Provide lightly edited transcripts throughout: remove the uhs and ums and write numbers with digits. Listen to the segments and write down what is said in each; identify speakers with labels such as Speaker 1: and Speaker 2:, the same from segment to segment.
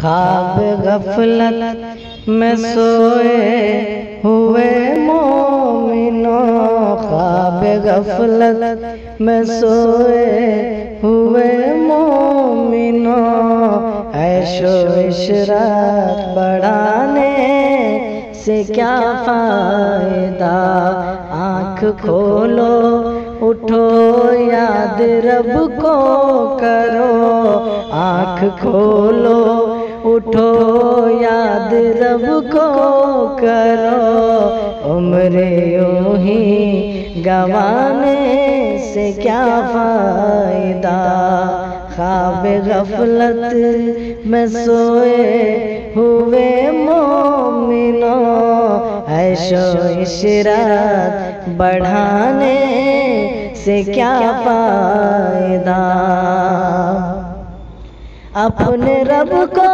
Speaker 1: ख्वाब गफलत में सोए हुए मोमिनो, ख्वाब गफलत में सोए हुए मोमिनो, ऐशो इशरत बढ़ाने से क्या फायदा। आँख खोलो उठो याद रब को करो, आँख खोलो उठो याद रब को करो। उम्र यूं ही गंवाने से क्या फायदा। ख्वाब गफलत में सोए हुए मोमिनो, ऐशो इशरत बढ़ाने से क्या फायदा। अपने रब को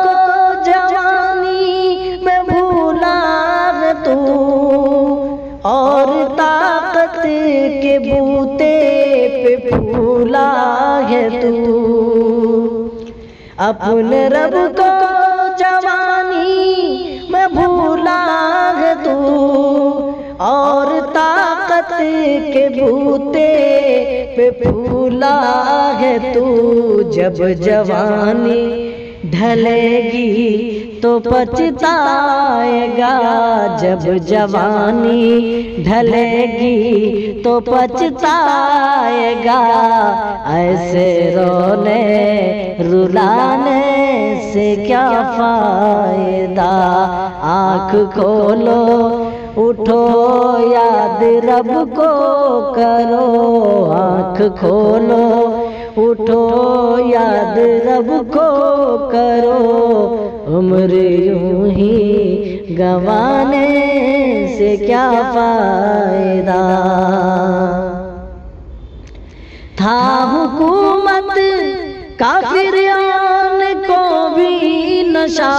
Speaker 1: जवानी में भूला है तू, और ताकत के बूते पे फूला है तू। अपने रब को जवानी में भूला है तू, और ताकत के बूते पे फूला है तू। जब जवानी ढलेगी तो पछताएगा, जब जवानी ढलेगी तो पछताएगा। ऐसे रोने रुलाने से क्या फायदा। आँख खोलो उठो याद रब को करो, आँख खोलो उठो याद रब को करो। उम्र यूं ही गंवाने से क्या फायदा। था हुकूमत काफिरान को भी नशा,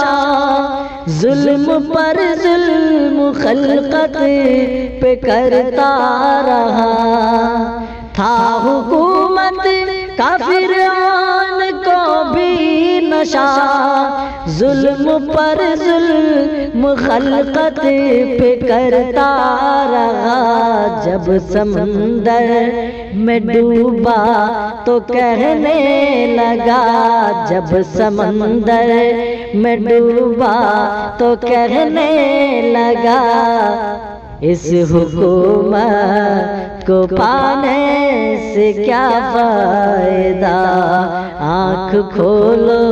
Speaker 1: जुल्म पर जुल्म खल्कत पे करता रहा। था हुकूमत काफिरान को भी नशा, जुल्म पर जुल्म खल्कत पे करता रहा। जब समंदर में डूबा तो कहने लगा, जब समंदर में डूबा तो कहने लगा। इस हुकूमत को पाने से क्या फायदा। आँख खोलो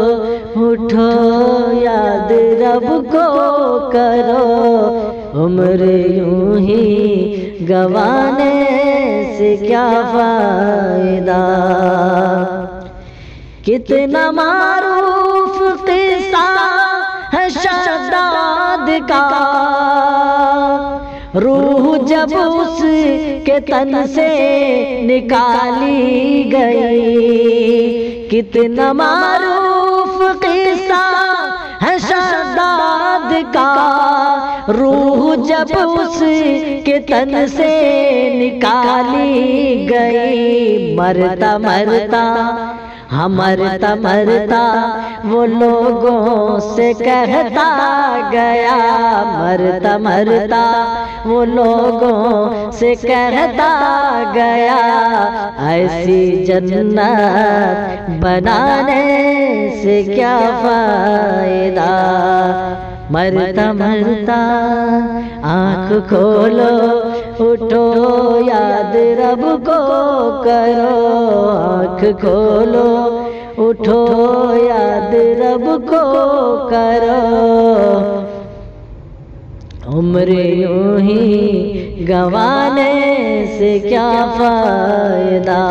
Speaker 1: उठो याद रब को करो, उम्र यूं ही गंवाने से क्या फायदा। कितना मारूफ किस्सा है शद्दाद का, रूह जब उसके तन से निकाली गई। कितना मारूफ किस्सा है शद्दाद का, रूह जब उसके तन से निकाली गई। मरता मरता मरता मरता वो लोगों से कहता गया, मरता मरता वो लोगों से कहता गया। ऐसी जन्नत बनाने से क्या फायदा। मरता मरता आँख खोलो उठो याद रब को करो, आँख खोलो उठो याद रब को करो। उम्र यूं ही गंवाने से क्या फायदा।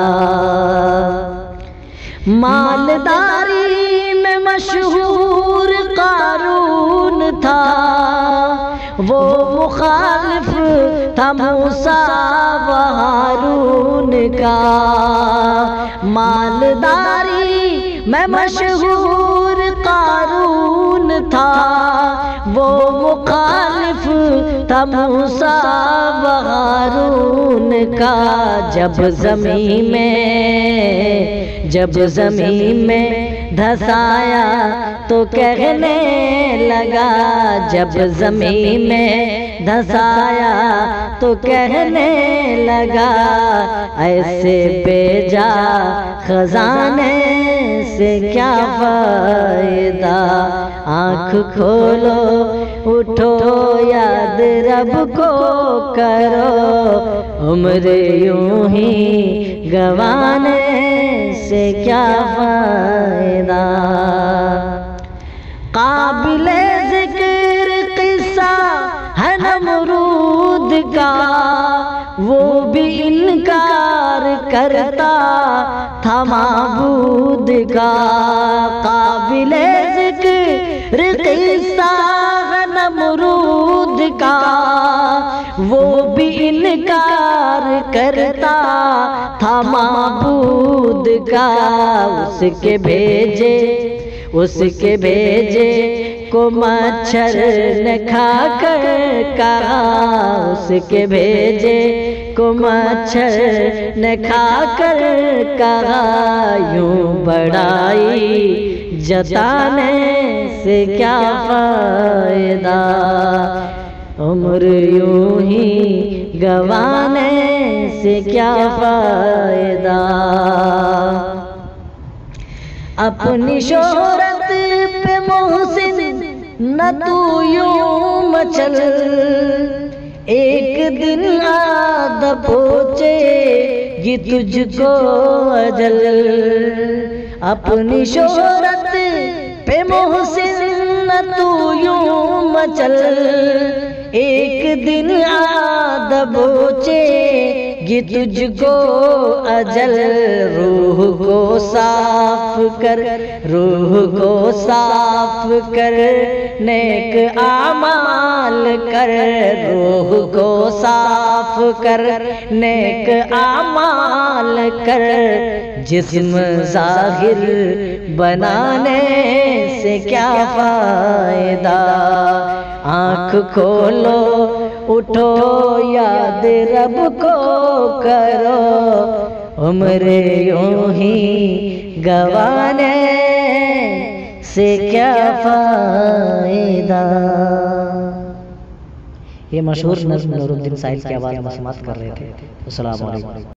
Speaker 1: मालदारी में मशहूर कारून था, वो मुखालिफ था मूसा व हारून का। मालदारी में मशहूर कारून था, वो मुखालिफ था मूसा व हारून का। जब ज़मीन में धसाया तो कहने लगा, जब ज़मीन में धसाया तो कहने लगा, ऐसे बेजा खजाने से क्या फायदा। आँख खोलो उठो याद रब को करो, उम्र यूं ही गंवाने से क्या फायदा। काबिले ज़िक्र किस्सा है नमरूद का, वो भी इनकार करता था माबूद का। काबिले ज़िक्र किस्सा है नमरूद का, वो भी इनकार करता था माबूद का। उसके भेजे को मच्छर ने खाकर कहा, उसके भेजे को मच्छर ने खाकर कहा, यूं बड़ाई जताने से क्या फायदा। उम्र यूं ही गंवाने से क्या फायदा। अपनी शोहरत पे मोहसिन न तू यूं मचल, एक दिन आद पहुँचेगी तुझको अजल। अपनी शोहरत पे मोहसिन न तू यूं मचल, एक दिन आद पहुँचेगी तुझको अजल। रूह को साफ कर, रूह को साफ कर, नेक आमाल कर। रूह को साफ कर, नेक आमाल कर, जिस्म ज़ाहिर बनाने से क्या फायदा। आँख खोलो उठो याद रब को करो, उम्र यूं ही गंवाने से क्या फायदा। ये मशहूर नज़्म नूरुद्दीन साहिब की आवाज़ में समाप्त कर रहे थे। अस्सलाम वालेकुम।